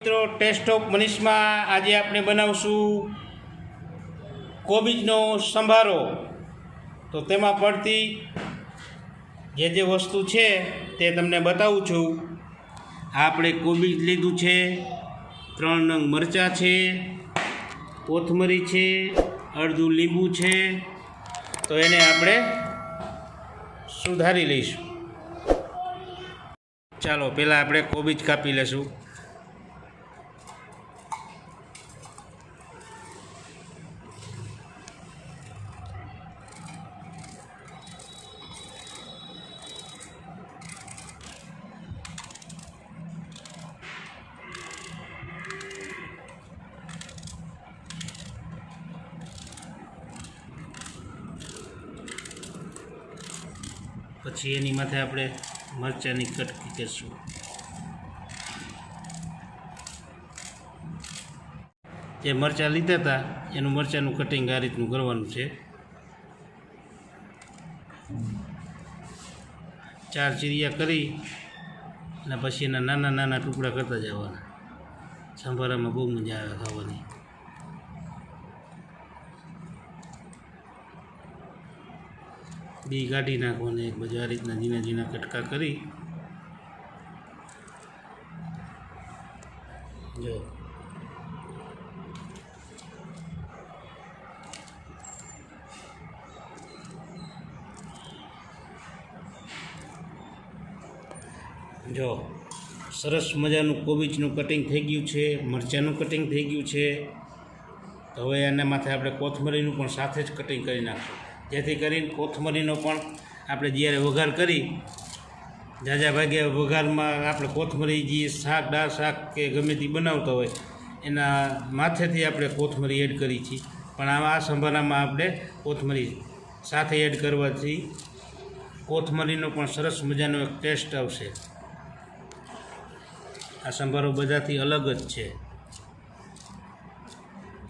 મિત્રો test of મનીષમાં આજે આપણે બનાવશું કોબીજનો સંભારો। તો તેમાં પડતી જે વસ્તુ છે તે તમને બતાવું છું। આપણે કોબીજ લીધું છે, 3 નંગ મરચાં છે, કોથમરી છે, અડધું લીંબુ છે। તો એને આપણે સુધારી લઈશું। ચાલો પહેલાં આપણે કોબીજ કાપી લઈશું। પછી એની માથે આપણે મરચાંની કટકી કરીશું। જે મરચાં લીધા હતા એનું મરચાંનું કટિંગ આ રીતનું કરવાનું છે। 4 ચીરિયા કરી અને પછી એના નાના નાના ટુકડા કરતા જવાના। સંભારામાં બહુ મજા આવે ખાવાની। બી કાઢી નાખવાને એક બાજુ આ રીતના ઝીણા ઝીણા કટકા કરી જો સરસ મજાનું કોબીજનું કટિંગ થઈ ગયું છે, મરચાંનું કટિંગ થઈ ગયું છે। તો હવે એના માથે આપણે કોથમરીનું પણ સાથે જ કટિંગ કરી નાખશું, જેથી કરીને કોથમરીનો પણ આપણે જ્યારે વઘાર કરી ઝાઝા ભાગે વઘારમાં આપણે કોથમરી જે શાક દાળ શાક કે ગમે તે બનાવતા હોય એના માથેથી આપણે કોથમરી એડ કરી છીએ, પણ આ સંભારામાં આપણે કોથમરી સાથે એડ કરવાથી કોથમરીનો પણ સરસ મજાનો એક ટેસ્ટ આવશે। આ સંભારો બધાથી અલગ જ છે,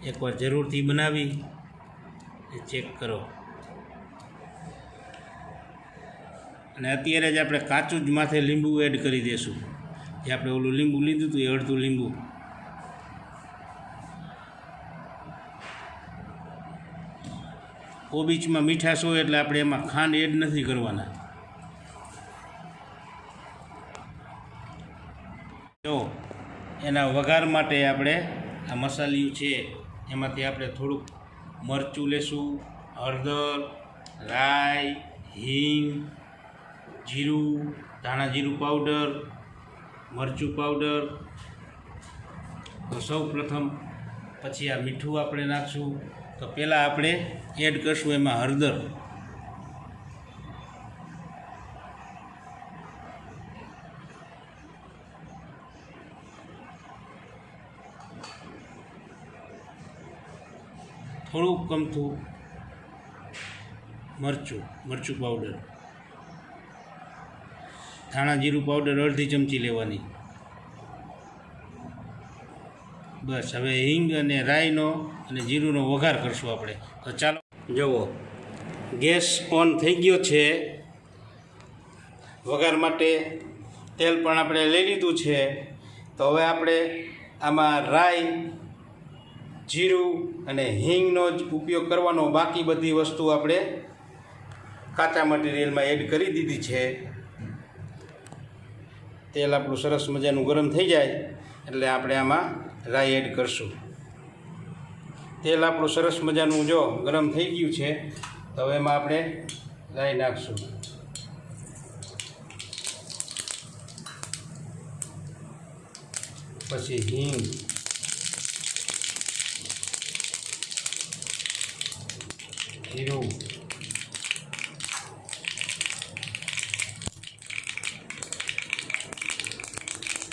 એકવાર જરૂરથી બનાવી ચેક કરો। અને અત્યારે જ આપણે કાચું જ માથે લીંબુ એડ કરી દઈશું। જે આપણે ઓલું લીંબુ લીધું હતું એ અડધું લીંબુ। કોબીજમાં મીઠાશ હોય એટલે આપણે એમાં ખાંડ એડ નથી કરવાના। જો એના વઘાર માટે આપણે આ મસાલિયું છે એમાંથી આપણે થોડુંક મરચું લેશું, હળદર, રાઈ, હિંગ, જીરું, ધાણા જીરું પાવડર, મરચું પાવડર। તો સૌ પ્રથમ પછી આ મીઠું આપણે નાખશું। તો પહેલાં આપણે એડ કરશું એમાં હળદર। થોડુંક કમથું મરચું પાવડર, ધાણા જીરું પાવડર અડધી ચમચી લેવાની। બસ હવે હિંગ અને રાઈનો અને જીરુંનો વઘાર કરશું આપણે। તો ચાલો જુઓ ગેસ ઓન થઈ ગયો છે। વઘાર માટે તેલ પણ આપણે લઈ લીધું છે। તો હવે આપણે આમાં રાઈ, જીરું અને હિંગનો જ ઉપયોગ કરવાનો, બાકી બધી વસ્તુ આપણે કાચા મટીરિયલમાં એડ કરી દીધી છે। તેલ આપણું સરસ મજાનું ગરમ થઈ જાય એટલે આપણે આમાં રાઈ એડ કરશું। તેલ આપણું સરસ મજાનું જો ગરમ થઈ ગયું છે, તો હવે એમાં આપણે રાઈ નાખશું। પછી હિંગ, જીરું,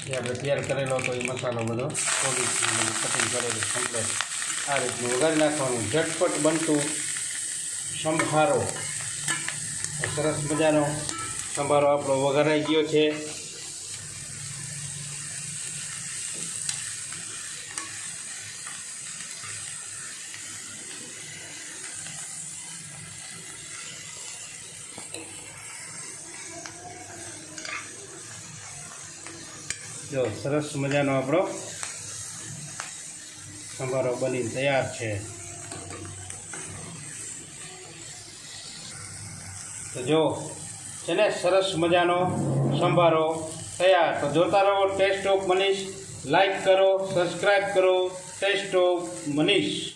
જે આપણે તૈયાર કરેલો હતો એ મસાલો બધો કોબીજ કટિંગ કરેલું કમ્પ્લેટ આ રીતનું વઘારી નાખવાનું। ઝટપટ બનતું સંભારો, સરસ મજાનો સંભારો આપણો વઘારાઈ ગયો છે। જો સરસ મજાનો આપણો સંભારો બનીને તૈયાર છે. તો જો છે ને સરસ મજાનો સંભારો તૈયાર. તો જોતા રહો ટેસ્ટ ઓફ મનીષ. લાઈક કરો, સબસ્ક્રાઈબ કરો ટેસ્ટ ઓફ મનીષ.